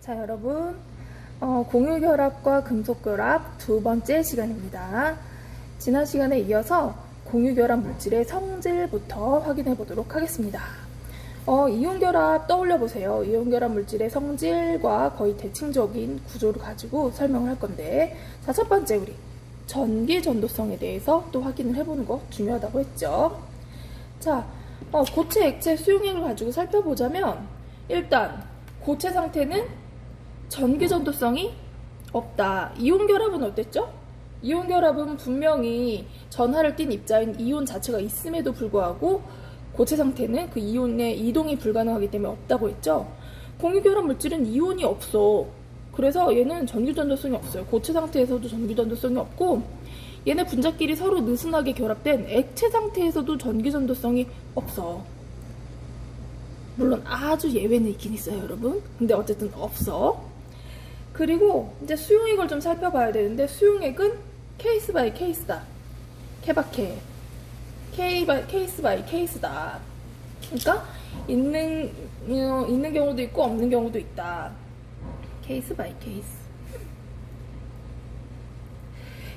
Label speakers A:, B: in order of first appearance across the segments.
A: 자, 여러분, 공유결합과 금속결합 두 번째 시간입니다. 지난 시간에 이어서 공유결합 물질의 성질부터 확인해 보도록 하겠습니다. 이온결합 떠올려 보세요. 이온결합 물질의 성질과 거의 대칭적인 구조를 가지고 설명을 할 건데, 자, 첫 번째 우리 전기 전도성에 대해서 또 확인을 해보는 거 중요하다고 했죠. 자, 고체, 액체, 수용액을 가지고 살펴보자면, 일단 고체 상태는 전기 전도성이 없다. 이온 결합은 어땠죠? 이온 결합은 분명히 전하를 띤 입자인 이온 자체가 있음에도 불구하고 고체 상태는 그 이온의 이동이 불가능하기 때문에 없다고 했죠. 공유 결합 물질은 이온이 없어. 그래서 얘는 전기 전도성이 없어요. 고체 상태에서도 전기 전도성이 없고, 얘네 분자끼리 서로 느슨하게 결합된 액체 상태에서도 전기 전도성이 없어. 물론 아주 예외는 있긴 있어요, 여러분. 근데 어쨌든 없어. 그리고 이제 수용액을 좀 살펴봐야 되는데, 수용액은 케이스 바이 케이스다. 케바케. 케이스 바이 케이스다. 그러니까 있는 경우도 있고 없는 경우도 있다. 케이스 바이 케이스.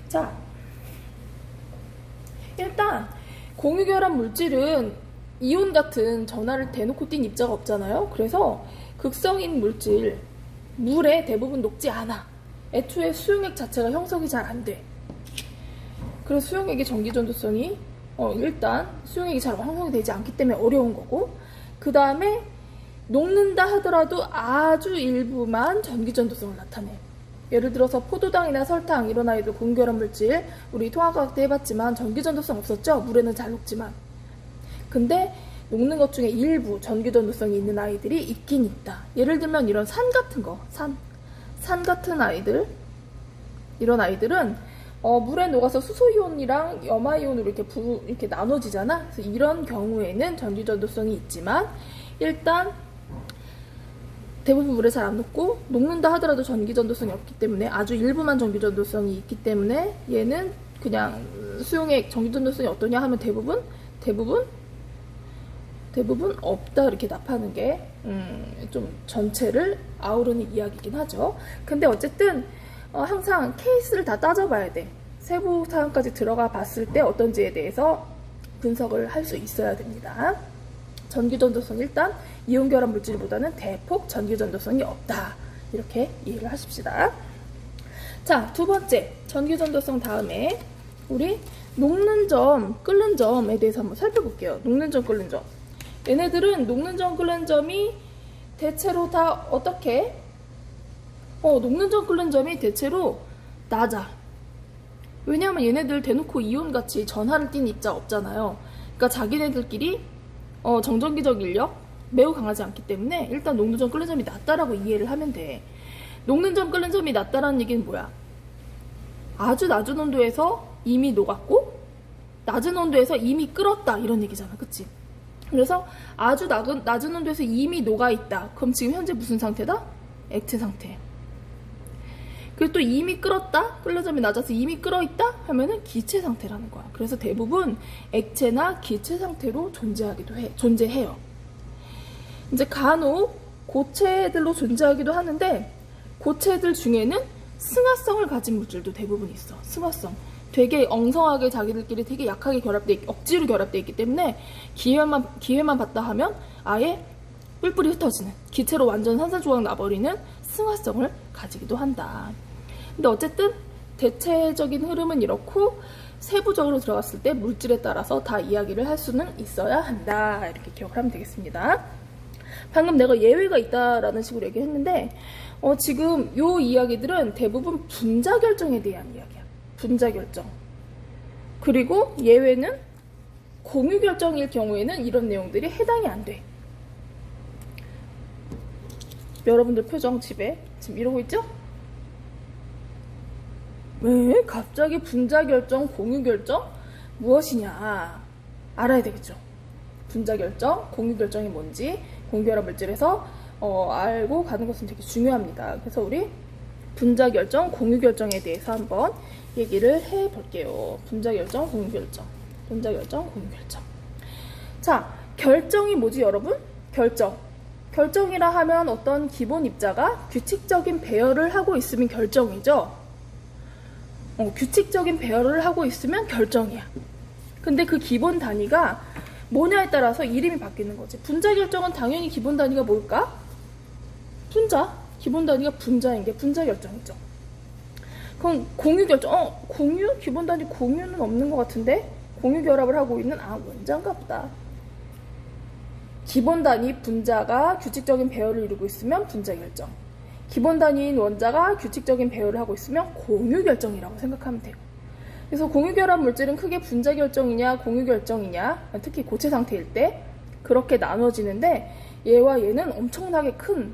A: 자, 일단 공유결합 물질은 이온 같은 전하를 대놓고 띈 입자가 없잖아요. 그래서 극성인 물질, 물에 대부분 녹지 않아. 애초에 수용액 자체가 형성이 잘 안 돼. 그래서 수용액의 전기 전도성이 일단 수용액이 잘 형성이 되지 않기 때문에 어려운 거고, 그 다음에 녹는다 하더라도 아주 일부만 전기 전도성을 나타내. 예를 들어서 포도당이나 설탕 이런 아이들 공유결합 물질 우리 통합과학 때 해봤지만 전기 전도성 없었죠? 물에는 잘 녹지만. 근데 녹는 것 중에 일부 전기 전도성이 있는 아이들이 있긴 있다. 예를 들면 이런 산 같은 거, 산 같은 아이들, 이런 아이들은 물에 녹아서 수소이온이랑 염화이온으로 이렇게 나눠지잖아. 그래서 이런 경우에는 전기 전도성이 있지만, 일단 대부분 물에 잘 안 녹고, 녹는다 하더라도 전기 전도성이 없기 때문에, 아주 일부만 전기 전도성이 있기 때문에 얘는 그냥 수용액 전기 전도성이 어떠냐 하면 대부분 없다 이렇게 답하는 게 좀 전체를 아우르는 이야기이긴 하죠. 근데 어쨌든 항상 케이스를 다 따져봐야 돼. 세부 사항까지 들어가 봤을 때 어떤지에 대해서 분석을 할 수 있어야 됩니다. 전기 전도성, 일단 이온 결합 물질보다는 대폭 전기 전도성이 없다. 이렇게 이해를 하십시다. 자, 두 번째 전기 전도성 다음에 우리 녹는 점, 끓는 점에 대해서 한번 살펴볼게요. 녹는 점, 끓는 점. 얘네들은 녹는 점, 끓는 점이 대체로 다 어떻게? 녹는 점, 끓는 점이 대체로 낮아. 왜냐하면 얘네들 대놓고 이온같이 전하를 띤 입자 없잖아요. 그러니까 자기네들끼리 정전기적 인력 매우 강하지 않기 때문에 일단 녹는 점, 끓는 점이 낮다라고 이해를 하면 돼. 녹는 점, 끓는 점이 낮다라는 얘기는 뭐야? 아주 낮은 온도에서 이미 녹았고 낮은 온도에서 이미 끓었다 이런 얘기잖아, 그치? 그래서 아주 낮은 온도에서 이미 녹아있다. 그럼 지금 현재 무슨 상태다? 액체 상태. 그리고 또 이미 끓었다? 끓는 점이 낮아서 이미 끓어있다? 하면은 기체 상태라는 거야. 그래서 대부분 액체나 기체 상태로 존재해요. 이제 간혹 고체들로 존재하기도 하는데, 고체들 중에는 승화성을 가진 물질도 대부분 있어. 승화성. 되게 엉성하게 자기들끼리 되게 약하게 억지로 결합되어 있기 때문에 기회만 봤다 하면 아예 뿔뿔이 흩어지는, 기체로 완전 산산조각 나버리는 승화성을 가지기도 한다. 근데 어쨌든 대체적인 흐름은 이렇고, 세부적으로 들어갔을 때 물질에 따라서 다 이야기를 할 수는 있어야 한다. 이렇게 기억을 하면 되겠습니다. 방금 내가 예외가 있다라는 식으로 얘기했는데, 지금 요 이야기들은 대부분 분자 결정에 대한 이야기야. 분자 결정. 그리고 예외는 공유 결정일 경우에는 이런 내용들이 해당이 안 돼. 여러분들 표정 집에 지금 이러고 있죠? 왜 갑자기 분자 결정, 공유 결정? 무엇이냐 알아야 되겠죠. 분자 결정, 공유 결정이 뭔지 공유결합 물질에서 알고 가는 것은 되게 중요합니다. 그래서 우리 분자 결정, 공유 결정에 대해서 한번 얘기를 해볼게요. 분자 결정, 공유 결정. 분자 결정, 공유 결정. 자, 결정이 뭐지, 여러분? 결정. 결정이라 하면 어떤 기본 입자가 규칙적인 배열을 하고 있으면 결정이죠. 규칙적인 배열을 하고 있으면 결정이야. 근데 그 기본 단위가 뭐냐에 따라서 이름이 바뀌는 거지. 분자 결정은 당연히 기본 단위가 뭘까? 분자. 기본 단위가 분자인 게 분자 결정이죠. 그럼 공유 결정. 공유? 기본 단위 공유는 없는 것 같은데? 공유 결합을 하고 있는 원자인가 보다. 기본 단위 분자가 규칙적인 배열을 이루고 있으면 분자 결정. 기본 단위인 원자가 규칙적인 배열을 하고 있으면 공유 결정이라고 생각하면 돼요. 그래서 공유 결합 물질은 크게 분자 결정이냐 공유 결정이냐, 특히 고체 상태일 때 그렇게 나눠지는데, 얘와 얘는 엄청나게 큰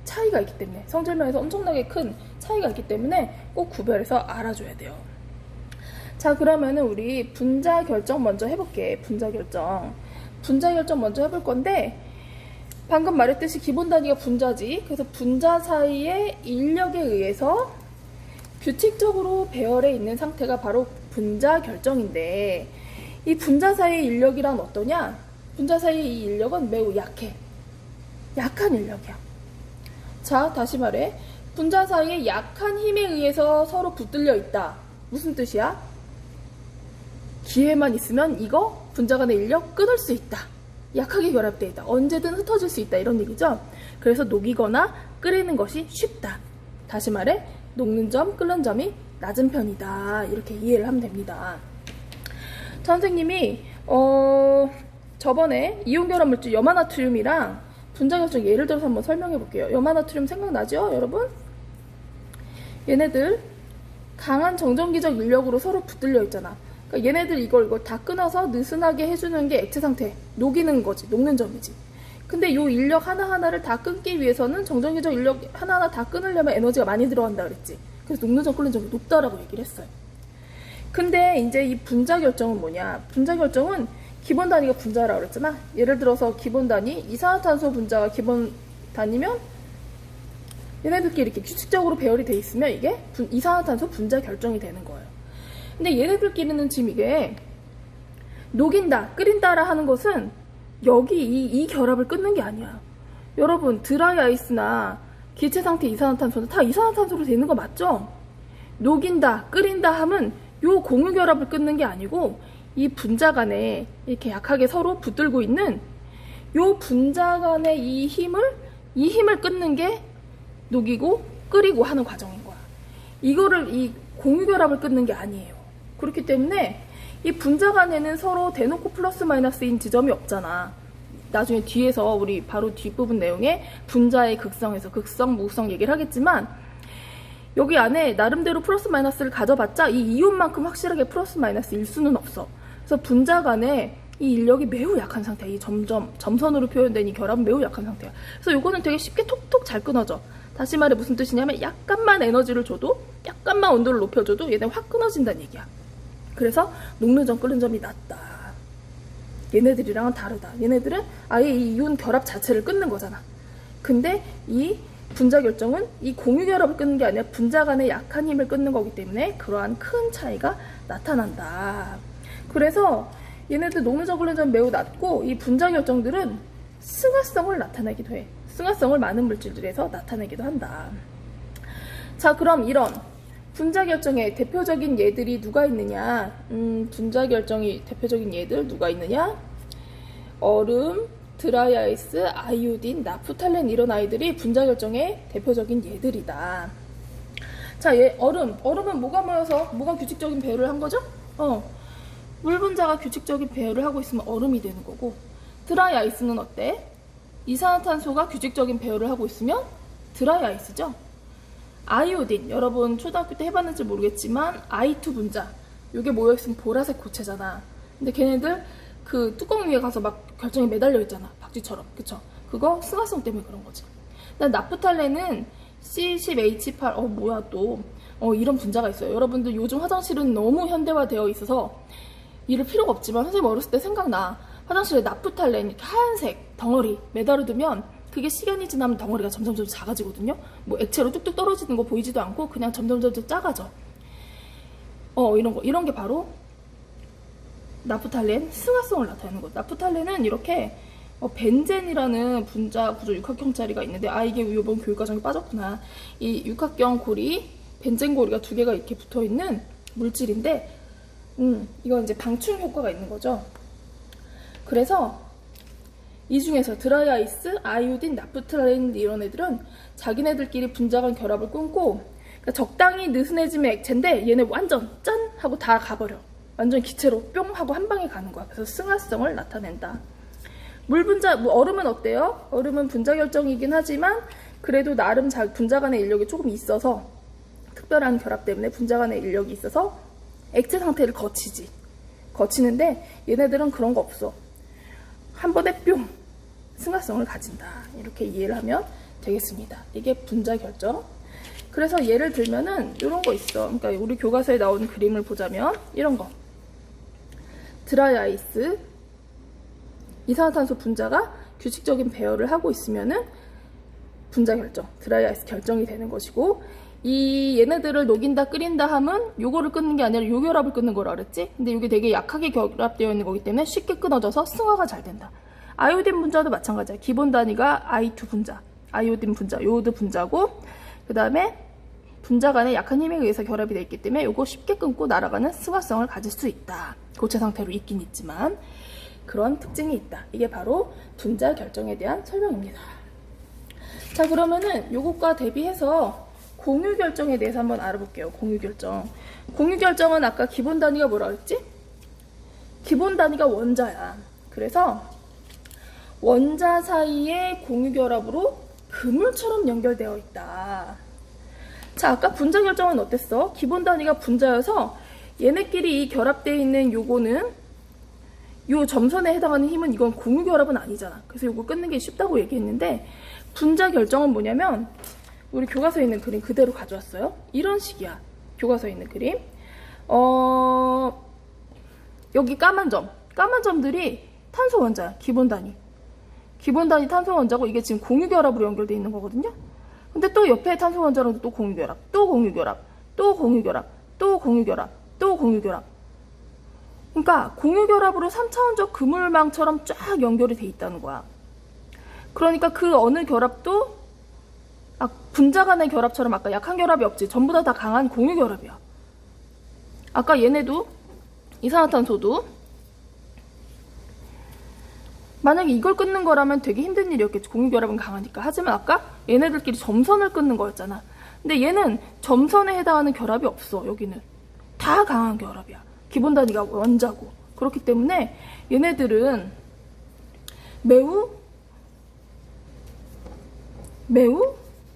A: 차이가 있기 때문에, 성질면에서 엄청나게 큰 차이가 있기 때문에 꼭 구별해서 알아줘야 돼요. 자, 그러면은 우리 분자 결정 먼저 해볼게. 분자 결정 먼저 해볼 건데, 방금 말했듯이 기본 단위가 분자지. 그래서 분자 사이의 인력에 의해서 규칙적으로 배열해 있는 상태가 바로 분자 결정인데, 이 분자 사이의 인력이란 어떠냐? 분자 사이의 이 인력은 매우 약해. 약한 인력이야. 자, 다시 말해. 분자 사이에 약한 힘에 의해서 서로 붙들려 있다. 무슨 뜻이야? 기회만 있으면 이거 분자 간의 인력 끊을 수 있다. 약하게 결합되어 있다. 언제든 흩어질 수 있다. 이런 얘기죠. 그래서 녹이거나 끓이는 것이 쉽다. 다시 말해, 녹는 점, 끓는 점이 낮은 편이다. 이렇게 이해를 하면 됩니다. 선생님이 저번에 이온결합 물질 염화나트륨이랑 분자 결정 예를 들어서 한번 설명해 볼게요. 염화나트륨 생각나죠, 여러분? 얘네들 강한 정전기적 인력으로 서로 붙들려 있잖아. 그러니까 얘네들 이걸 다 끊어서 느슨하게 해주는 게 액체 상태, 녹이는 거지, 녹는 점이지. 근데 요 인력 하나하나를 다 끊기 위해서는 정전기적 인력 하나하나 다 끊으려면 에너지가 많이 들어간다 그랬지. 그래서 녹는 점, 끓는 점이 높다라고 얘기를 했어요. 근데 이제 이 분자 결정은 뭐냐? 분자 결정은 기본 단위가 분자라고 그랬잖아. 예를 들어서 기본 단위, 이산화탄소 분자가 기본 단위면 얘네들끼리 이렇게 규칙적으로 배열이 돼 있으면 이게 이산화탄소 분자 결정이 되는 거예요. 근데 얘네들끼리는 지금 이게 녹인다, 끓인다라 하는 것은 여기 이 결합을 끊는 게 아니야. 여러분, 드라이 아이스나 기체 상태 이산화탄소는 다 이산화탄소로 되는 거 맞죠? 녹인다, 끓인다 하면 요 공유 결합을 끊는 게 아니고 이 분자 간에 이렇게 약하게 서로 붙들고 있는 요 분자 간의 이 힘을 끊는 게 녹이고 끓이고 하는 과정인 거야. 이거를 이 공유 결합을 끊는 게 아니에요. 그렇기 때문에 이 분자 간에는 서로 대놓고 플러스 마이너스인 지점이 없잖아. 나중에 뒤에서 우리 바로 뒷부분 내용에 분자의 극성에서 극성, 무극성 얘기를 하겠지만, 여기 안에 나름대로 플러스 마이너스를 가져봤자 이 이온만큼 확실하게 플러스 마이너스일 수는 없어. 그래서 분자 간에 이 인력이 매우 약한 상태야. 이 점선으로 표현된 이 결합은 매우 약한 상태야. 그래서 요거는 되게 쉽게 톡톡 잘 끊어져. 다시 말해 무슨 뜻이냐면, 약간만 에너지를 줘도, 약간만 온도를 높여줘도 얘네 확 끊어진다는 얘기야. 그래서 녹는 점, 끓는 점이 낮다. 얘네들이랑은 다르다. 얘네들은 아예 이 이온 결합 자체를 끊는 거잖아. 근데 이 분자 결정은 이 공유 결합을 끊는 게 아니라 분자 간의 약한 힘을 끊는 거기 때문에 그러한 큰 차이가 나타난다. 그래서 얘네들 녹는 점, 끓는 점 매우 낮고, 이 분자 결정들은 승화성을 나타내기도 해. 승화성을 많은 물질들에서 나타내기도 한다. 자, 그럼 이런 분자 결정의 대표적인 예들이 누가 있느냐? 분자 결정이 대표적인 예들 누가 있느냐? 얼음, 드라이 아이스, 아이오딘, 나프탈렌, 이런 아이들이 분자 결정의 대표적인 예들이다. 자, 얼음은 뭐가 모여서 뭐가 규칙적인 배열을 한 거죠? 물 분자가 규칙적인 배열을 하고 있으면 얼음이 되는 거고, 드라이 아이스는 어때? 이산화탄소가 규칙적인 배열을 하고 있으면 드라이 아이스죠. 아이오딘, 여러분 초등학교 때 해봤는지 모르겠지만 I2 분자, 요게 모여있으면 보라색 고체잖아. 근데 걔네들 그 뚜껑 위에 가서 막 결정이 매달려 있잖아, 박쥐처럼. 그쵸? 그거 승화성 때문에 그런 거지. 난 나프탈렌은 C10H8, 뭐야 또 이런 분자가 있어요. 여러분들 요즘 화장실은 너무 현대화되어 있어서 이럴 필요가 없지만, 선생님 어렸을 때 생각나. 화장실에 나프탈렌 이렇게 하얀색 덩어리 매달아 두면 그게 시간이 지나면 덩어리가 점점점 작아지거든요. 뭐 액체로 뚝뚝 떨어지는 거 보이지도 않고 그냥 점점점 작아져. 이런 게 바로 나프탈렌 승화성을 나타내는 거예요. 나프탈렌은 이렇게 벤젠이라는 분자 구조 육각형짜리가 있는데, 이게 이번 교육과정에 빠졌구나. 이 육각형 고리, 벤젠 고리가 두 개가 이렇게 붙어 있는 물질인데, 이건 이제 방충 효과가 있는 거죠. 그래서 이 중에서 드라이아이스, 아이오딘, 나프탈렌 이런 애들은 자기네들끼리 분자 간 결합을 끊고, 그러니까 적당히 느슨해지면 액체인데 얘네 완전 짠 하고 다 가버려. 완전 기체로 뿅 하고 한 방에 가는 거야. 그래서 승화성을 나타낸다. 물 분자, 얼음은 어때요? 얼음은 분자 결정이긴 하지만 그래도 나름 분자 간의 인력이 조금 있어서, 특별한 결합 때문에 분자 간의 인력이 있어서 액체 상태를 거치는데 얘네들은 그런 거 없어. 한 번에 뿅 승화성을 가진다. 이렇게 이해를 하면 되겠습니다. 이게 분자 결정. 그래서 예를 들면은 이런 거 있어. 그러니까 우리 교과서에 나오는 그림을 보자면 이런 거. 드라이아이스, 이산화탄소 분자가 규칙적인 배열을 하고 있으면은 분자 결정, 드라이아이스 결정이 되는 것이고, 이 얘네들을 녹인다 끓인다 하면 요거를 끊는 게 아니라 요 결합을 끊는 거라 그랬지? 근데 이게 되게 약하게 결합되어 있는 거기 때문에 쉽게 끊어져서 승화가 잘 된다. 아이오딘 분자도 마찬가지야. 기본 단위가 I2 분자, 아이오딘 분자, 요오드 분자고, 그 다음에 분자 간의 약한 힘에 의해서 결합이 되어 있기 때문에 요거 쉽게 끊고 날아가는 승화성을 가질 수 있다. 고체 상태로 있긴 있지만 그런 특징이 있다. 이게 바로 분자 결정에 대한 설명입니다. 자, 그러면은 요것과 대비해서 공유 결정에 대해서 한번 알아볼게요. 공유 결정. 공유 결정은 아까 기본 단위가 뭐라 그랬지? 기본 단위가 원자야. 그래서 원자 사이의 공유 결합으로 그물처럼 연결되어 있다. 자, 아까 분자 결정은 어땠어? 기본 단위가 분자여서 얘네끼리 결합되어 있는 요거는, 요 점선에 해당하는 힘은 이건 공유 결합은 아니잖아. 그래서 요거 끊는 게 쉽다고 얘기했는데, 분자 결정은 뭐냐면 우리 교과서에 있는 그림 그대로 가져왔어요. 이런 식이야. 교과서에 있는 그림. 여기 까만 점들이 탄소 원자야. 기본 단위 탄소 원자고, 이게 지금 공유 결합으로 연결되어 있는 거거든요. 근데 또 옆에 탄소 원자랑도 또 공유 결합, 또 공유 결합, 또 공유 결합, 또 공유 결합, 또 공유 결합. 그러니까 공유 결합으로 3차원적 그물망처럼 쫙 연결이 돼 있다는 거야. 그러니까 그 어느 결합도 분자 간의 결합처럼 아까 약한 결합이 없지. 전부 다 강한 공유 결합이야. 아까 얘네도, 이산화탄소도 만약에 이걸 끊는 거라면 되게 힘든 일이었겠지. 공유 결합은 강하니까. 하지만 아까 얘네들끼리 점선을 끊는 거였잖아. 근데 얘는 점선에 해당하는 결합이 없어. 여기는 다 강한 결합이야. 기본 단위가 원자고. 그렇기 때문에 얘네들은 매우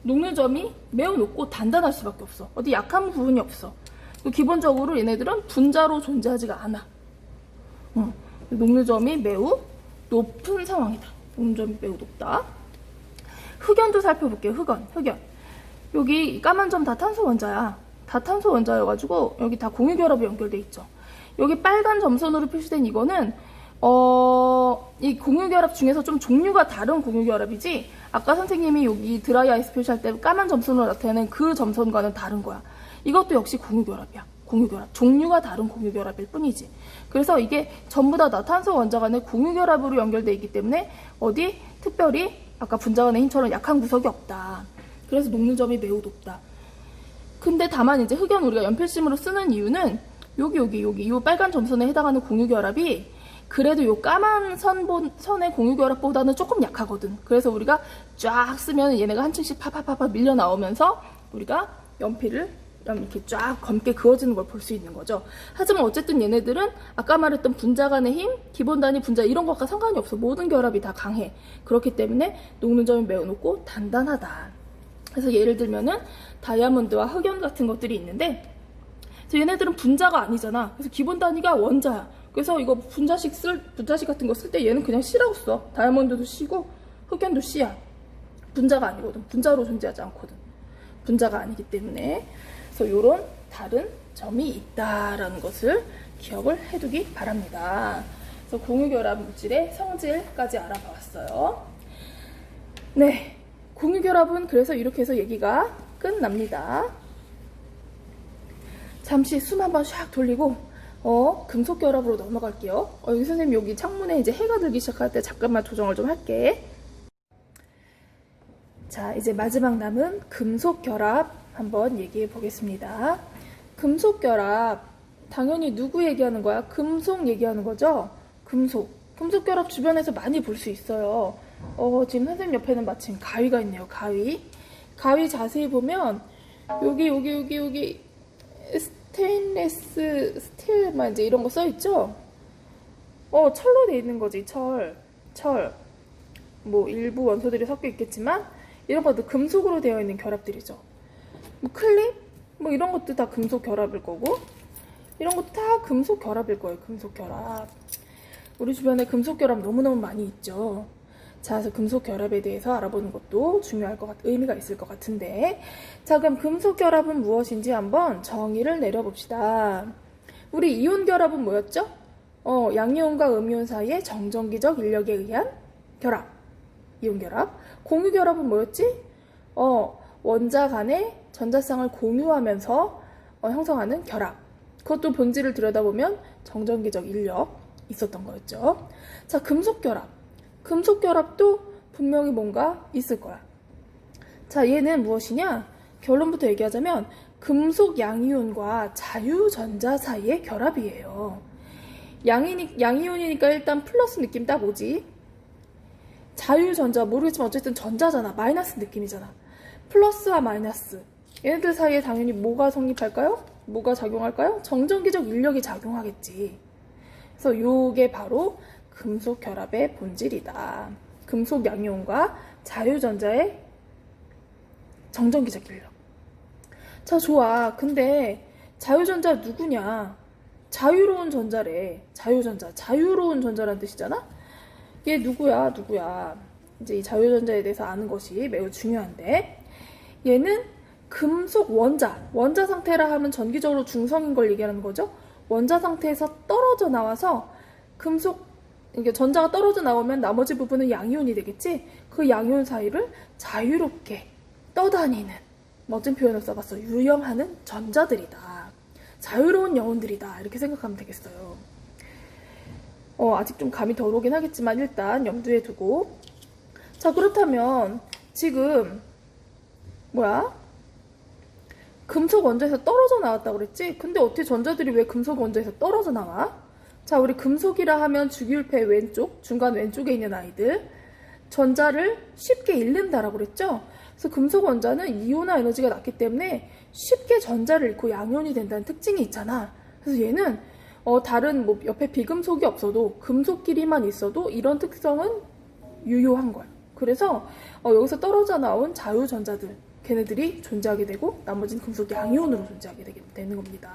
A: 녹는 점이 매우 높고 단단할 수밖에 없어. 어디 약한 부분이 없어. 기본적으로 얘네들은 분자로 존재하지가 않아. 녹는 점이 매우 높은 상황이다. 녹는 점이 매우 높다. 흑연도 살펴볼게요. 흑연. 여기 까만 점 다 탄소 원자야. 다 탄소 원자여가지고 여기 다 공유 결합이 연결돼 있죠. 여기 빨간 점선으로 표시된 이거는 이 공유 결합 중에서 좀 종류가 다른 공유 결합이지, 아까 선생님이 여기 드라이아이스 표시할 때 까만 점선으로 나타내는 그 점선과는 다른 거야. 이것도 역시 공유 결합이야. 공유 결합. 종류가 다른 공유 결합일 뿐이지. 그래서 이게 전부 다 탄소 원자 간의 공유 결합으로 연결되어 있기 때문에 어디 특별히 아까 분자 간의 힘처럼 약한 구석이 없다. 그래서 녹는 점이 매우 높다. 근데 다만 이제 흑연 우리가 연필심으로 쓰는 이유는 여기 이 빨간 점선에 해당하는 공유 결합이 그래도 요 까만 선의 공유 결합보다는 조금 약하거든. 그래서 우리가 쫙 쓰면 얘네가 한 층씩 파파파파 밀려 나오면서 우리가 연필을 이렇게 쫙 검게 그어지는 걸 볼 수 있는 거죠. 하지만 어쨌든 얘네들은 아까 말했던 분자 간의 힘, 기본 단위 분자 이런 것과 상관이 없어. 모든 결합이 다 강해. 그렇기 때문에 녹는 점이 매우 높고 단단하다. 그래서 예를 들면은 다이아몬드와 흑연 같은 것들이 있는데, 얘네들은 분자가 아니잖아. 그래서 기본 단위가 원자야. 그래서 이거 분자식 같은 거 쓸 때 얘는 그냥 C라고 써. 다이아몬드도 C고 흑연도 C야. 분자가 아니거든. 분자로 존재하지 않거든. 분자가 아니기 때문에. 그래서 이런 다른 점이 있다라는 것을 기억을 해두기 바랍니다. 그래서 공유결합 물질의 성질까지 알아봤어요. 네, 공유결합은 그래서 이렇게 해서 얘기가 끝납니다. 잠시 숨 한번 샥 돌리고 금속 결합으로 넘어갈게요. 여기 선생님 여기 창문에 이제 해가 들기 시작할 때 잠깐만 조정을 좀 할게. 자, 이제 마지막 남은 금속 결합 한번 얘기해 보겠습니다. 금속 결합, 당연히 누구 얘기하는 거야? 금속 얘기하는 거죠? 금속 결합 주변에서 많이 볼 수 있어요. 지금 선생님 옆에는 마침 가위가 있네요. 가위 자세히 보면 여기 스테인레스 스틸 막 이제 이런 거 써 있죠? 철로 돼 있는 거지. 철. 뭐 일부 원소들이 섞여 있겠지만 이런 것도 금속으로 되어 있는 결합들이죠. 뭐 클립 뭐 이런 것도 다 금속 결합일 거고, 이런 것도 다 금속 결합일 거예요. 금속 결합. 우리 주변에 금속 결합 너무너무 많이 있죠. 자, 그래서 금속 결합에 대해서 알아보는 것도 의미가 있을 것 같은데, 자, 그럼 금속 결합은 무엇인지 한번 정의를 내려봅시다. 우리 이온 결합은 뭐였죠? 양이온과 음이온 사이의 정전기적 인력에 의한 결합, 이온 결합. 공유 결합은 뭐였지? 원자 간의 전자쌍을 공유하면서 형성하는 결합. 그것도 본질을 들여다보면 정전기적 인력 있었던 거였죠. 자, 금속 결합도 분명히 뭔가 있을 거야. 자, 얘는 무엇이냐? 결론부터 얘기하자면 금속 양이온과 자유전자 사이의 결합이에요. 양이온이니까 일단 플러스 느낌 딱 오지. 자유전자 모르겠지만 어쨌든 전자잖아. 마이너스 느낌이잖아. 플러스와 마이너스. 얘네들 사이에 당연히 뭐가 성립할까요? 뭐가 작용할까요? 정전기적 인력이 작용하겠지. 그래서 요게 바로 금속 결합의 본질이다. 금속 양이온과 자유전자의 정전기적 인력. 자, 좋아. 근데 자유전자 누구냐? 자유로운 전자래. 자유로운 전자란 뜻이잖아? 얘 누구야? 이제 이 자유전자에 대해서 아는 것이 매우 중요한데, 얘는 금속 원자 상태라 하면 전기적으로 중성인 걸 얘기하는 거죠. 원자 상태에서 떨어져 나와서 이게 전자가 떨어져 나오면 나머지 부분은 양이온이 되겠지. 그 양이온 사이를 자유롭게 떠다니는, 멋진 표현을 써봤어. 유영하는 전자들이다. 자유로운 영혼들이다. 이렇게 생각하면 되겠어요. 아직 좀 감이 덜 오긴 하겠지만 일단 염두에 두고. 자, 그렇다면 지금 금속 원자에서 떨어져 나왔다고 그랬지? 근데 어떻게 전자들이 왜 금속 원자에서 떨어져 나와? 자, 우리 금속이라 하면 주기율패 왼쪽, 중간 왼쪽에 있는 아이들, 전자를 쉽게 잃는다라고 그랬죠? 그래서 금속 원자는 이온화 에너지가 낮기 때문에 쉽게 전자를 잃고 양이온이 된다는 특징이 있잖아. 그래서 얘는 다른 옆에 비금속이 없어도 금속끼리만 있어도 이런 특성은 유효한 거야. 그래서 여기서 떨어져 나온 자유전자들, 걔네들이 존재하게 되고 나머지는 금속 양이온으로 존재하게 되는 겁니다.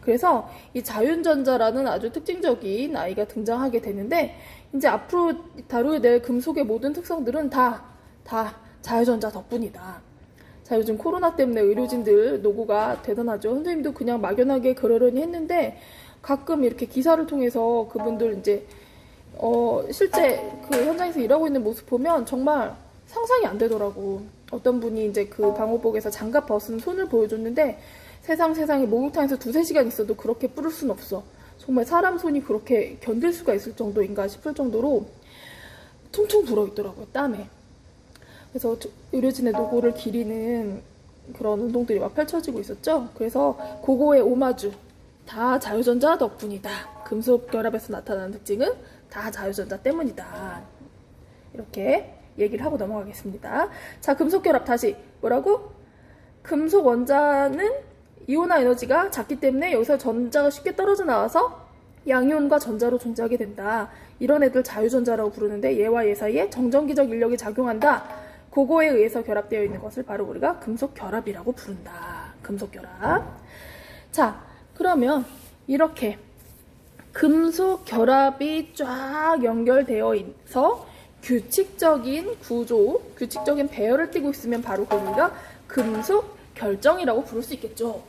A: 그래서 이 자유전자라는 아주 특징적인 아이가 등장하게 되는데, 이제 앞으로 다루게 될 금속의 모든 특성들은 다 자유전자 덕분이다. 자, 요즘 코로나 때문에 의료진들 노고가 대단하죠. 선생님도 그냥 막연하게 그러려니 했는데 가끔 이렇게 기사를 통해서 그분들 이제 실제 그 현장에서 일하고 있는 모습 보면 정말 상상이 안 되더라고. 어떤 분이 이제 그 방호복에서 장갑 벗은 손을 보여줬는데, 세상에 목욕탕에서 2-3시간 있어도 그렇게 뿌릴 순 없어. 정말 사람 손이 그렇게 견딜 수가 있을 정도인가 싶을 정도로 퉁퉁 불어있더라고요, 땀에. 그래서 의료진의 노고를 기리는 그런 운동들이 막 펼쳐지고 있었죠. 그래서 그거의 오마주, 다 자유전자 덕분이다. 금속 결합에서 나타나는 특징은 다 자유전자 때문이다. 이렇게 얘기를 하고 넘어가겠습니다. 자, 금속 결합 다시 뭐라고? 금속 원자는 이온화 에너지가 작기 때문에 여기서 전자가 쉽게 떨어져 나와서 양이온과 전자로 존재하게 된다. 이런 애들 자유전자라고 부르는데, 얘와 얘 사이에 정전기적 인력이 작용한다. 그거에 의해서 결합되어 있는 것을 바로 우리가 금속 결합이라고 부른다. 금속 결합. 자, 그러면 이렇게 금속 결합이 쫙 연결되어 있어 규칙적인 구조, 규칙적인 배열을 띠고 있으면 바로 그걸 우리가 금속 결정이라고 부를 수 있겠죠.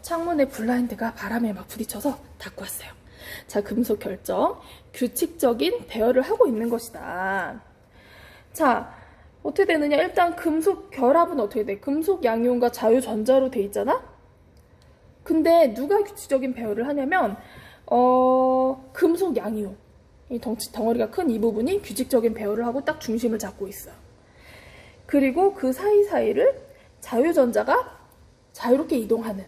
A: 창문에 블라인드가 바람에 막 부딪혀서 닫고 왔어요. 자, 금속 결정, 규칙적인 배열을 하고 있는 것이다. 자, 어떻게 되느냐? 일단 금속 결합은 어떻게 돼? 금속 양이온과 자유전자로 돼 있잖아? 근데 누가 규칙적인 배열을 하냐면 금속 양이온, 이 덩어리가 큰 이 부분이 규칙적인 배열을 하고 딱 중심을 잡고 있어요. 그리고 그 사이사이를 자유전자가 자유롭게 이동하는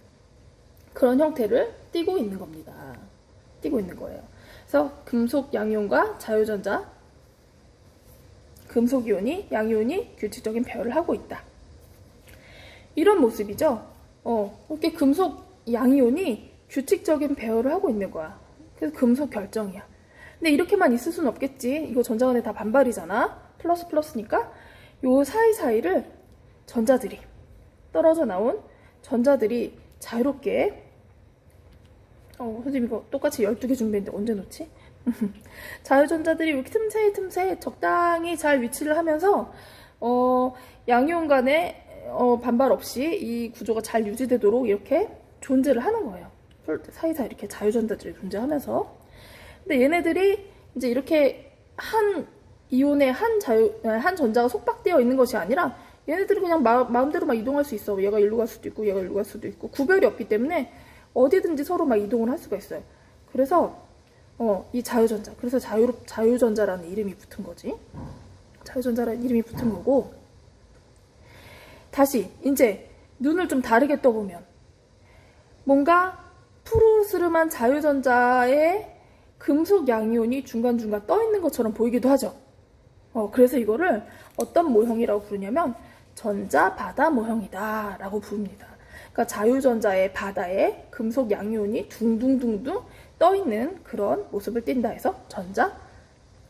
A: 그런 형태를 띠고 있는 겁니다. 띠고 있는 거예요. 그래서 금속 양이온과 자유전자, 금속이온이, 양이온이 규칙적인 배열을 하고 있다. 이런 모습이죠. 이렇게 금속 양이온이 규칙적인 배열을 하고 있는 거야. 그래서 금속 결정이야. 근데 이렇게만 있을 수는 없겠지. 이거 전자간에 다 반발이잖아. 플러스 플러스니까 요 사이사이를 전자들이, 떨어져 나온 전자들이 자유롭게, 선생님 이거 똑같이 12개 준비했는데 언제 놓지? 자유전자들이 이렇게 틈새에 적당히 잘 위치를 하면서 양이온 간에 반발 없이 이 구조가 잘 유지되도록 이렇게 존재를 하는 거예요. 사이사이 이렇게 자유전자들이 존재하면서. 근데 얘네들이 이제 이렇게 한 이온의 한 전자가 속박되어 있는 것이 아니라 얘네들이 그냥 마음대로 막 이동할 수 있어. 얘가 일로 갈 수도 있고 얘가 일로 갈 수도 있고 구별이 없기 때문에 어디든지 서로 막 이동을 할 수가 있어요. 그래서 이 자유전자, 그래서 자유전자라는 이름이 붙은 거지. 자유전자라는 이름이 붙은 거고. 다시 이제 눈을 좀 다르게 떠보면 뭔가 푸르스름한 자유전자에 금속 양이온이 중간중간 떠 있는 것처럼 보이기도 하죠. 그래서 이거를 어떤 모형이라고 부르냐면 전자 바다 모형이다 라고 부릅니다. 그러니까 자유전자의 바다에 금속 양이온이 둥둥둥둥 떠 있는 그런 모습을 띈다 해서 전자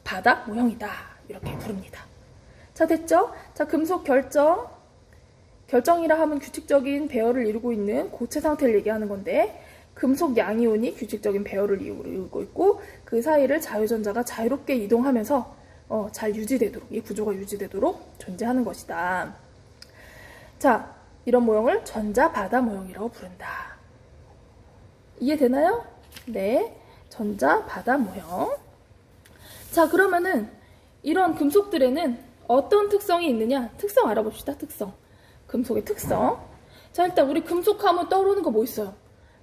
A: 바다 모형이다 이렇게 부릅니다. 자, 됐죠? 자, 금속 결정이라 하면 규칙적인 배열을 이루고 있는 고체 상태를 얘기하는 건데 금속 양이온이 규칙적인 배열을 이루고 있고 그 사이를 자유전자가 자유롭게 이동하면서 잘 유지되도록, 이 구조가 유지되도록 존재하는 것이다. 자, 이런 모형을 전자 바다 모형이라고 부른다. 이해되나요? 네, 전자 바다 모형. 자, 그러면은 이런 금속들에는 어떤 특성이 있느냐? 특성 알아봅시다. 특성. 금속의 특성. 자, 일단 우리 금속하면 떠오르는 거 뭐 있어요?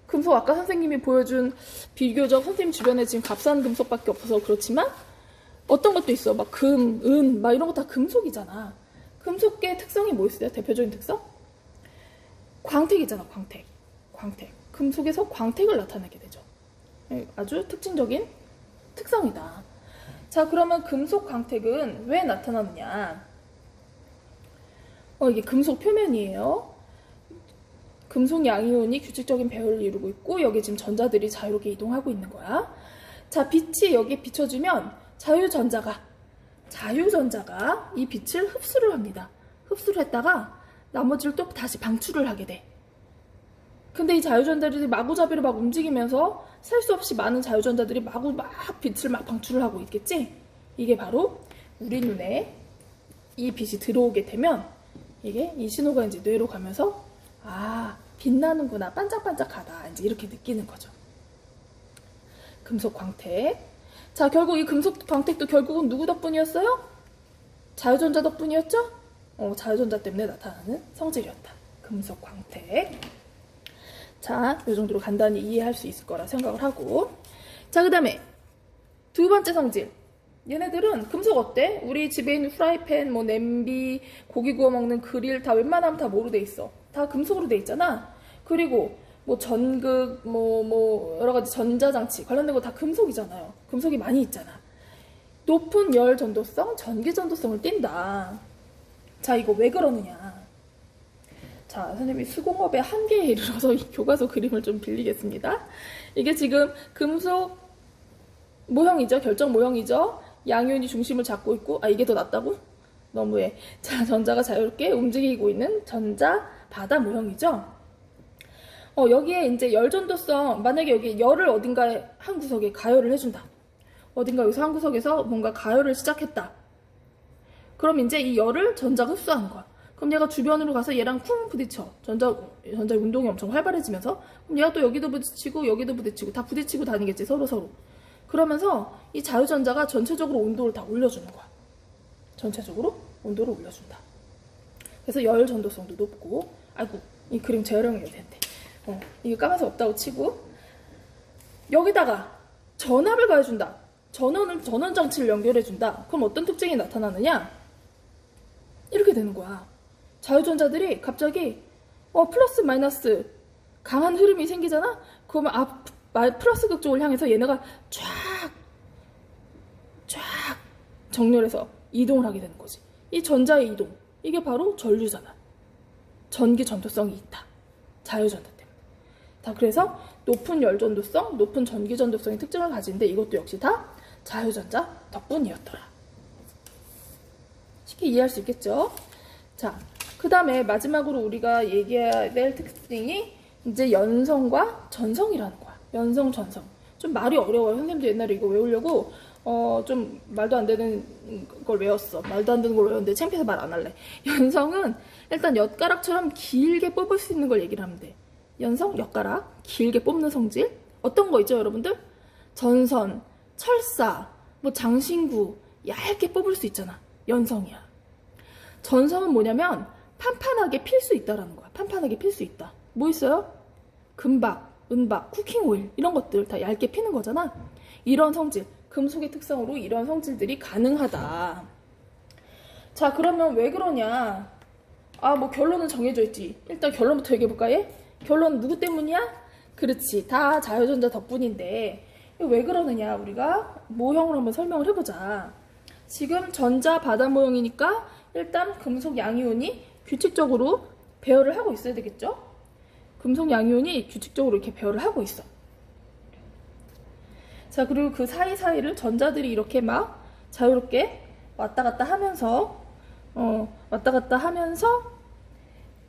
A: 금속 아까 선생님이 보여준 비교적 선생님 주변에 지금 값싼 금속밖에 없어서 그렇지만 어떤 것도 있어. 막 금, 은, 막 이런 거 다 금속이잖아. 금속의 특성이 뭐 있어요? 대표적인 특성? 광택이잖아. 광택. 금속에서 광택을 나타내게 되죠. 아주 특징적인 특성이다. 자, 그러면 금속 광택은 왜 나타나느냐? 이게 금속 표면이에요. 금속 양이온이 규칙적인 배열을 이루고 있고 여기 지금 전자들이 자유롭게 이동하고 있는 거야. 자, 빛이 여기에 비춰주면 자유전자가 이 빛을 흡수를 합니다. 흡수를 했다가 나머지를 또 다시 방출을 하게 돼. 근데 이 자유전자들이 마구잡이로 막 움직이면서 셀 수 없이 많은 자유전자들이 막 빛을 막 방출을 하고 있겠지? 이게 바로 우리 눈에 이 빛이 들어오게 되면 이게 이 신호가 이제 뇌로 가면서 빛나는구나, 반짝반짝하다, 이제 이렇게 느끼는 거죠. 금속 광택. 자, 결국 이 금속 광택도 결국은 누구 덕분이었어요? 자유전자 덕분이었죠? 자유전자 때문에 나타나는 성질이었다. 금속 광택. 자, 이 정도로 간단히 이해할 수 있을 거라 생각을 하고. 자, 그 다음에 두 번째 성질. 얘네들은 금속 어때? 우리 집에 있는 프라이팬, 냄비, 고기 구워 먹는 그릴 다 웬만하면 다 뭐로 돼 있어? 다 금속으로 돼 있잖아. 그리고 전극, 여러 가지 전자장치 관련된 거 다 금속이잖아요. 금속이 많이 있잖아. 높은 열 전도성, 전기 전도성을 띈다. 자, 이거 왜 그러느냐? 자, 선생님이 수공업의 한계에 이르러서 이 교과서 그림을 좀 빌리겠습니다. 이게 지금 금속 모형이죠. 결정 모형이죠. 양이온이 중심을 잡고 있고, 이게 더 낫다고? 너무해. 자, 전자가 자유롭게 움직이고 있는 전자 바다 모형이죠. 여기에 이제 열 전도성, 만약에 여기 열을 어딘가에 한 구석에 가열을 해준다. 어딘가 여기서 한 구석에서 뭔가 가열을 시작했다. 그럼 이제 이 열을 전자가 흡수하는 거야. 그럼 얘가 주변으로 가서 얘랑 쿵 부딪혀. 전자 운동이 엄청 활발해지면서, 그럼 얘가 또 여기도 부딪히고 여기도 부딪히고 다 부딪히고 다니겠지, 서로. 그러면서 이 자유전자가 전체적으로 온도를 다 올려주는 거야. 전체적으로 온도를 올려준다. 그래서 열 전도성도 높고, 아이고, 이 그림 재활용해야 되는데. 이게 까만색 없다고 치고, 여기다가 전압을 가해준다. 전원 장치를 연결해준다. 그럼 어떤 특징이 나타나느냐? 이렇게 되는 거야. 자유전자들이 갑자기 플러스 마이너스 강한 흐름이 생기잖아? 그러면 플러스 극 쪽을 향해서 얘네가 쫙 정렬해서 이동을 하게 되는 거지. 이 전자의 이동, 이게 바로 전류잖아. 전기 전도성이 있다. 자유전자 때문에. 다 그래서 높은 열 전도성, 높은 전기 전도성의 특징을 가지는데 이것도 역시 다 자유전자 덕분이었더라. 쉽게 이해할 수 있겠죠? 자, 그 다음에 마지막으로 우리가 얘기해야 될 특징이 이제 연성과 전성이라는 거야. 연성, 전성. 좀 말이 어려워요. 선생님도 옛날에 이거 외우려고 좀 말도 안 되는 걸 외웠어. 말도 안 되는 걸 외웠는데 창피해서 말 안 할래. 연성은 일단 엿가락처럼 길게 뽑을 수 있는 걸 얘기를 하면 돼. 연성, 엿가락, 길게 뽑는 성질. 어떤 거 있죠, 여러분들? 전선, 철사, 뭐 장신구, 얇게 뽑을 수 있잖아. 연성이야. 전성은 뭐냐면 판판하게 필 수 있다라는 거야. 판판하게 필 수 있다. 뭐 있어요? 금박, 은박, 쿠킹오일 이런 것들 다 얇게 피는 거잖아. 이런 성질, 금속의 특성으로 이런 성질들이 가능하다. 자, 그러면 왜 그러냐? 뭐 결론은 정해져 있지. 일단 결론부터 얘기해볼까, 얘? 결론은 누구 때문이야? 그렇지, 다 자유전자 덕분인데 왜 그러느냐, 우리가 모형으로 한번 설명을 해보자. 지금 전자 바다 모형이니까 일단 금속 양이온이 규칙적으로 배열을 하고 있어야 되겠죠? 금속 양이온이 규칙적으로 이렇게 배열을 하고 있어. 자, 그리고 그 사이사이를 전자들이 이렇게 막 자유롭게 왔다 갔다 하면서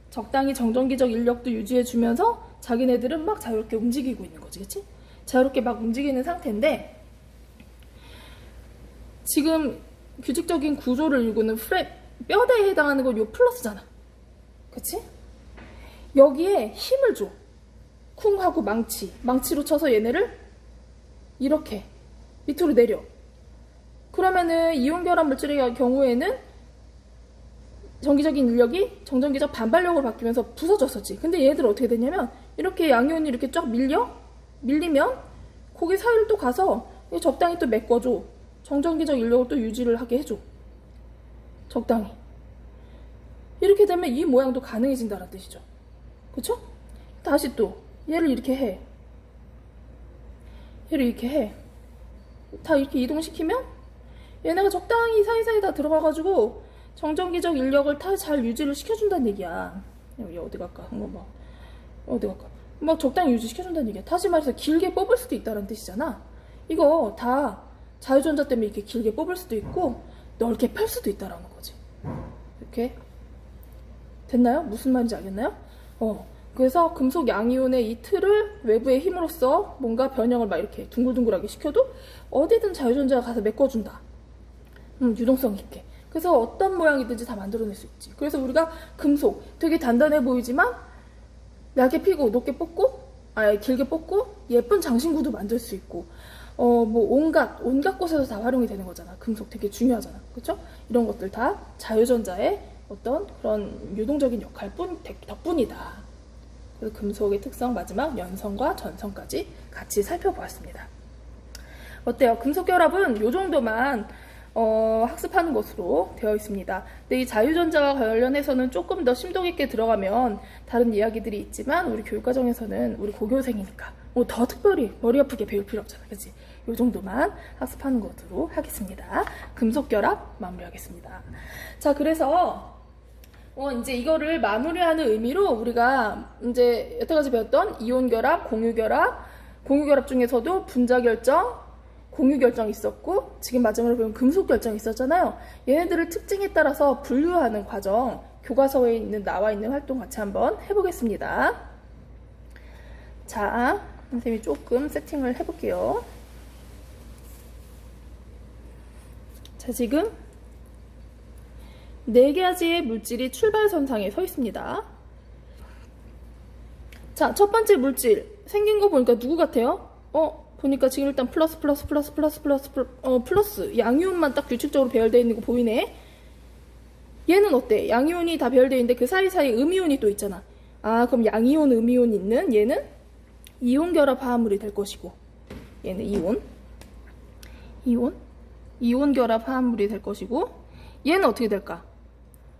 A: 적당히 정전기적 인력도 유지해주면서 자기네들은 막 자유롭게 움직이고 있는 거지, 그치? 자유롭게 막 움직이는 상태인데 지금 규칙적인 구조를 이루고는 뼈대에 해당하는 건 요 플러스잖아. 그치? 여기에 힘을 줘. 쿵 하고 망치로 쳐서 얘네를 이렇게 밑으로 내려. 그러면은 이온결합 물질의 경우에는 전기적인 인력이 정전기적 반발력으로 바뀌면서 부서졌었지. 근데 얘네들 어떻게 되냐면 이렇게 양이온이 이렇게 쫙 밀리면 거기 사이를 또 가서 적당히 또 메꿔줘. 정전기적 인력을 또 유지를 하게 해줘. 적당히. 이렇게 되면 이 모양도 가능해진다는 뜻이죠. 그쵸? 다시 또 얘를 이렇게 해. 다 이렇게 이동시키면 얘네가 적당히 사이사이 다 들어가가지고 정전기적 인력을 다 잘 유지를 시켜준다는 얘기야. 여기 어디 갈까? 한번 봐. 어디 갈까? 막 적당히 유지시켜준다는 얘기야. 다시 말해서 길게 뽑을 수도 있다는 뜻이잖아. 이거 다 자유전자 때문에 이렇게 길게 뽑을 수도 있고 넓게 펼 수도 있다라는 거지. 이렇게 됐나요? 무슨 말인지 알겠나요? 그래서 금속 양이온의 이 틀을 외부의 힘으로써 뭔가 변형을 막 이렇게 둥글둥글하게 시켜도 어디든 자유전자가 가서 메꿔준다. 유동성 있게. 그래서 어떤 모양이든지 다 만들어낼 수 있지. 그래서 우리가 금속 되게 단단해 보이지만 얇게 피고 높게 뽑고 길게 뽑고 예쁜 장신구도 만들 수 있고 뭐 온갖 곳에서 다 활용이 되는 거잖아. 금속 되게 중요하잖아. 그렇죠? 이런 것들 다 자유전자의 어떤 그런 유동적인 역할 덕분이다. 그래서 금속의 특성 마지막 연성과 전성까지 같이 살펴보았습니다. 어때요? 금속결합은 이 정도만 학습하는 것으로 되어 있습니다. 근데 이 자유전자와 관련해서는 조금 더 심도 깊게 들어가면 다른 이야기들이 있지만 우리 교육과정에서는 우리 고교생이니까 뭐 더 특별히 머리 아프게 배울 필요 없잖아. 그치? 이 정도만 학습하는 것으로 하겠습니다. 금속결합 마무리하겠습니다. 자, 그래서 이제 이거를 마무리하는 의미로 우리가 이제 여태까지 배웠던 이온결합, 공유결합 중에서도 분자결정, 공유결정이 있었고 지금 마지막으로 배운 금속결정이 있었잖아요. 얘네들을 특징에 따라서 분류하는 과정, 교과서에 나와 있는 활동 같이 한번 해보겠습니다. 자, 선생님이 조금 세팅을 해볼게요. 자, 지금 4가지의 물질이 출발선상에 서 있습니다. 자, 첫 번째 물질 생긴 거 보니까 누구 같아요? 보니까 지금 일단 플러스 양이온만 딱 규칙적으로 배열되어 있는 거 보이네. 얘는 어때? 양이온이 다 배열되어 있는데 그 사이사이에 음이온이 또 있잖아. 아, 그럼 양이온, 음이온 있는 얘는 이온 결합 화합물이 될 것이고, 얘는 이온 결합 화합물이 될 것이고, 얘는 어떻게 될까?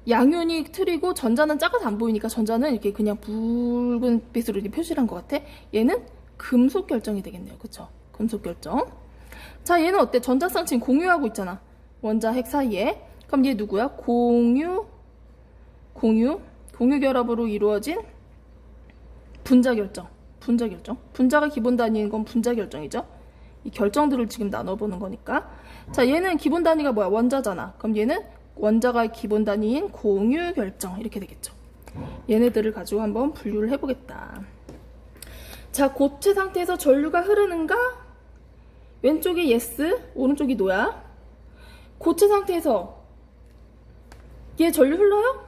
A: 양이온이 틀이고 전자는 작아서 안 보이니까 전자는 이렇게 그냥 붉은 빛으로 이렇게 표시를 한 것 같아. 얘는 금속 결정이 되겠네요. 그쵸? 금속 결정. 자, 얘는 어때? 전자쌍 지금 공유하고 있잖아. 원자 핵 사이에. 그럼 얘 누구야? 공유 결합으로 이루어진 분자 결정. 분자가 기본 단위인 건 분자 결정이죠. 이 결정들을 지금 나눠보는 거니까. 자, 얘는 기본 단위가 뭐야? 원자잖아. 그럼 얘는 원자가 기본 단위인 공유 결정. 이렇게 되겠죠. 얘네들을 가지고 한번 분류를 해보겠다. 자, 고체 상태에서 전류가 흐르는가? 왼쪽이 yes, 오른쪽이 no야. 고체 상태에서 얘 전류 흘러요?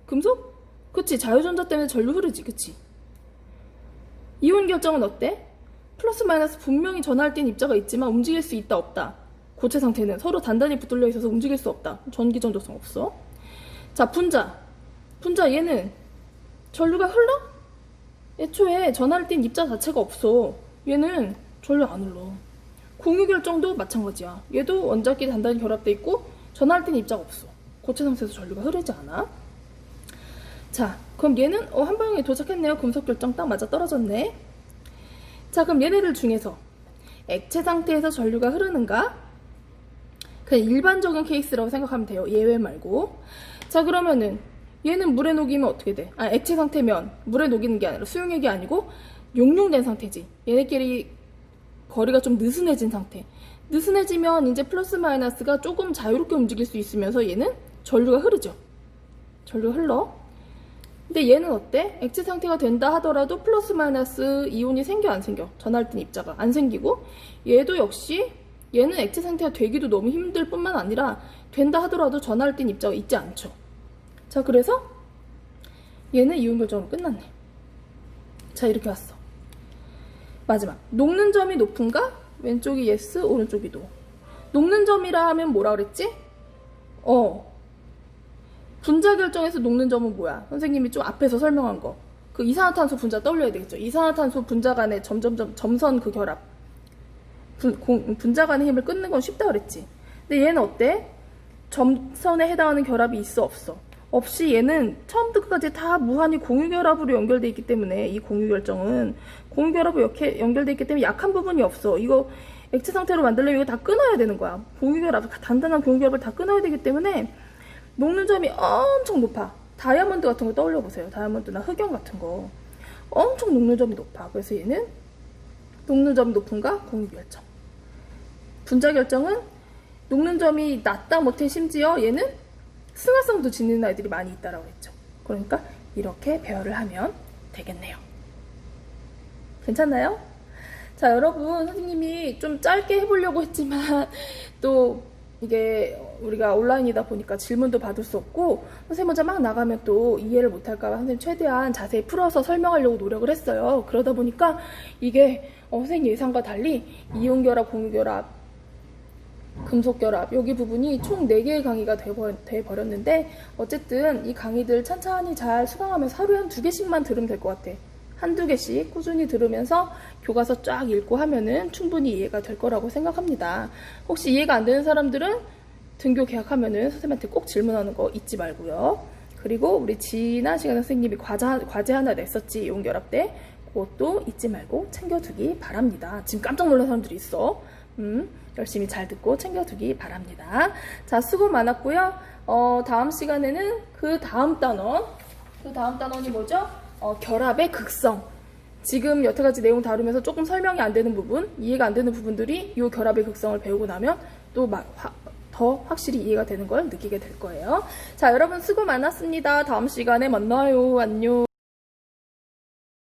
A: 금속? 그치, 자유전자 때문에 전류 흐르지, 그치? 이온 결정은 어때? 플러스 마이너스 분명히 전하할 땐 입자가 있지만 움직일 수 있다 없다. 고체 상태는 서로 단단히 붙들려 있어서 움직일 수 없다. 전기 전도성 없어. 자, 분자 얘는 전류가 흘러? 애초에 전하할 땐 입자 자체가 없어. 얘는 전류 안 흘러. 공유 결정도 마찬가지야. 얘도 원자끼리 단단히 결합돼 있고 전하할 땐 입자가 없어. 고체 상태에서 전류가 흐르지 않아. 자, 그럼 얘는 한 방에 도착했네요. 금속 결정 딱 맞아 떨어졌네. 자, 그럼 얘네들 중에서 액체 상태에서 전류가 흐르는가? 그냥 일반적인 케이스라고 생각하면 돼요. 예외 말고. 자, 그러면은 얘는 물에 녹이면 어떻게 돼? 아, 액체 상태면 물에 녹이는 게 아니라 수용액이 아니고 용융된 상태지. 얘네끼리 거리가 좀 느슨해진 상태. 느슨해지면 이제 플러스 마이너스가 조금 자유롭게 움직일 수 있으면서 얘는 전류가 흐르죠. 전류가 흘러. 근데 얘는 어때? 액체 상태가 된다 하더라도 플러스 마이너스 이온이 생겨 안 생겨? 전할 땐 입자가 안 생기고, 얘도 역시 얘는 액체 상태가 되기도 너무 힘들 뿐만 아니라 된다 하더라도 전할 땐 입자가 있지 않죠. 자, 그래서 얘는 이온 결정으로 끝났네. 자, 이렇게 왔어. 마지막, 녹는 점이 높은가? 왼쪽이 yes, 오른쪽이 no. 녹는 점이라 하면 뭐라 그랬지? 분자 결정에서 녹는 점은 뭐야? 선생님이 좀 앞에서 설명한 거. 그 이산화탄소 분자 떠올려야 되겠죠. 이산화탄소 분자 간의 점선 그 결합. 분자 간의 힘을 끊는 건 쉽다 그랬지. 근데 얘는 어때? 점선에 해당하는 결합이 있어 없어? 없이 얘는 처음부터 끝까지 다 무한히 공유결합으로 연결되어 있기 때문에 이 공유결정은 공유결합으로 이렇게 연결되어 있기 때문에 약한 부분이 없어. 이거 액체 상태로 만들려면 이거 다 끊어야 되는 거야. 공유결합, 단단한 공유결합을 다 끊어야 되기 때문에 녹는 점이 엄청 높아. 다이아몬드 같은 거 떠올려 보세요. 다이아몬드나 흑연 같은 거 엄청 녹는 점이 높아. 그래서 얘는 녹는 점이 높은가? 공유결정. 분자 결정은 녹는 점이 낮다 못해 심지어 얘는 승화성도 지니는 아이들이 많이 있다라고 했죠. 그러니까 이렇게 배열을 하면 되겠네요. 괜찮나요? 자, 여러분, 선생님이 좀 짧게 해보려고 했지만 또 이게 우리가 온라인이다 보니까 질문도 받을 수 없고 선생님 혼자 막 나가면 또 이해를 못할까 봐 선생님 최대한 자세히 풀어서 설명하려고 노력을 했어요. 그러다 보니까 이게 선생님 예상과 달리 이온결합, 공유결합, 금속결합 여기 부분이 총 4개의 강의가 돼버렸는데 어쨌든 이 강의들 찬찬히 잘 수강하면서 하루에 한 2개씩만 들으면 될 것 같아. 한두 개씩 꾸준히 들으면서 교과서 쫙 읽고 하면은 충분히 이해가 될 거라고 생각합니다. 혹시 이해가 안 되는 사람들은 등교 계약하면은 선생님한테 꼭 질문하는 거 잊지 말고요. 그리고 우리 지난 시간에 선생님이 과제 하나 냈었지, 이온결합 때. 그것도 잊지 말고 챙겨두기 바랍니다. 지금 깜짝 놀란 사람들이 있어. 열심히 잘 듣고 챙겨두기 바랍니다. 자, 수고 많았고요. 다음 시간에는 그 다음 단원이 뭐죠? 결합의 극성. 지금 여태까지 내용 다루면서 조금 설명이 안 되는 부분, 이해가 안 되는 부분들이 이 결합의 극성을 배우고 나면 또 더 확실히 이해가 되는 걸 느끼게 될 거예요. 자, 여러분 수고 많았습니다. 다음 시간에 만나요. 안녕.